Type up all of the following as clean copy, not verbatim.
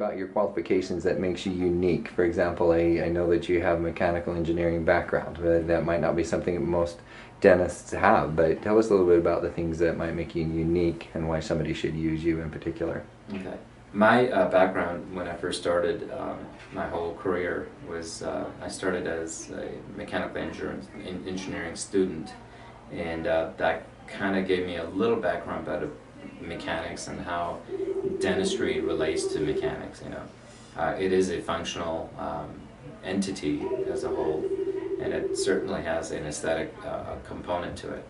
about your qualifications that makes you unique? For example, I know that you have a mechanical engineering background. That might not be something that most dentists have, but tell us a little bit about the things that might make you unique and why somebody should use you in particular. Okay. My background when I first started my whole career was I started as a mechanical engineering student, and that kind of gave me a little background about mechanics and how dentistry relates to mechanics. It is a functional entity as a whole, and it certainly has an aesthetic component to it.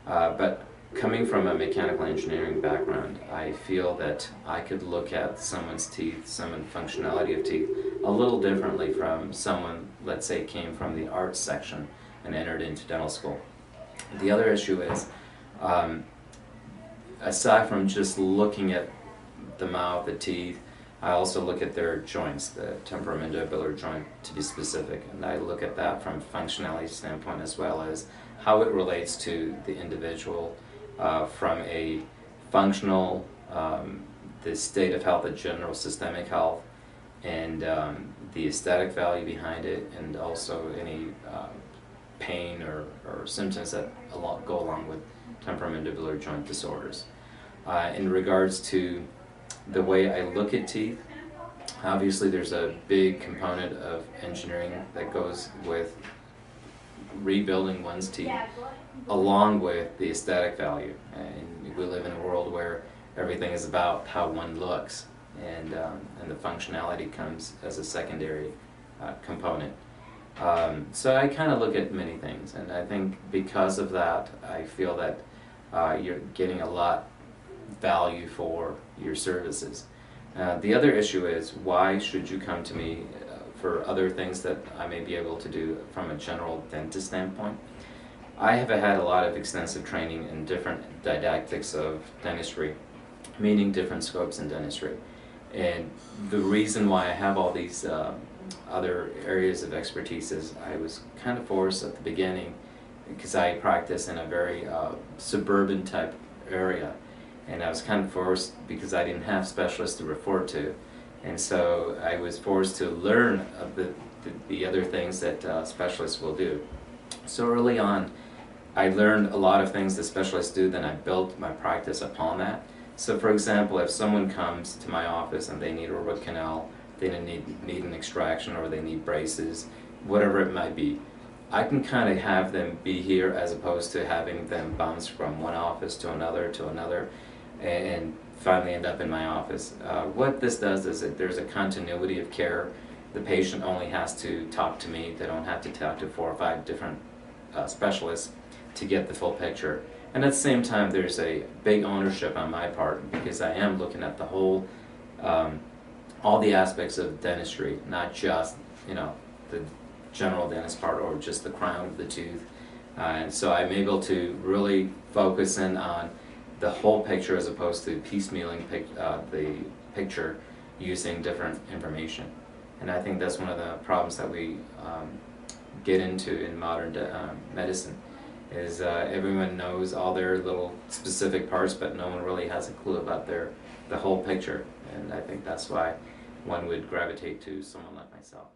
But coming from a mechanical engineering background, I feel that I could look at someone's teeth, someone's functionality of teeth, a little differently from someone, let's say, came from the arts section and entered into dental school. The other issue is, aside from just looking at the mouth, the teeth, I also look at their joints, the temporomandibular joint to be specific, and I look at that from a functionality standpoint as well as how it relates to the individual from a functional, the state of health, the general systemic health, and the aesthetic value behind it, and also any pain or symptoms that go along with temporomandibular joint disorders. In regards to the way I look at teeth, obviously there's a big component of engineering that goes with rebuilding one's teeth along with the aesthetic value. And we live in a world where everything is about how one looks, and the functionality comes as a secondary component. So I kind of look at many things, and I think because of that I feel that you're getting a lot value for your services. The other issue is, why should you come to me for other things that I may be able to do from a general dentist standpoint? I have had a lot of extensive training in different didactics of dentistry, meaning different scopes in dentistry. And the reason why I have all these other areas of expertise is I was kind of forced at the beginning, because I practice in a very suburban type area, and I was kind of forced because I didn't have specialists to refer to, and so I was forced to learn of the other things that specialists will do. So early on I learned a lot of things that specialists do, then I built my practice upon that. So for example, if someone comes to my office and they need a root canal, they need an extraction, or they need braces, whatever it might be, I can kind of have them be here as opposed to having them bounce from one office to another, and finally end up in my office. What this does is that there's a continuity of care. The patient only has to talk to me. They don't have to talk to 4 or 5 different specialists to get the full picture. And at the same time, there's a big ownership on my part, because I am looking at the whole, all the aspects of dentistry, not just, the general dentist part or just the crown of the tooth. And so I'm able to really focus in on the whole picture as opposed to piecemealing the picture using different information. And I think that's one of the problems that we get into in modern medicine, is everyone knows all their little specific parts, but no one really has a clue about the whole picture. And I think that's why one would gravitate to someone like myself.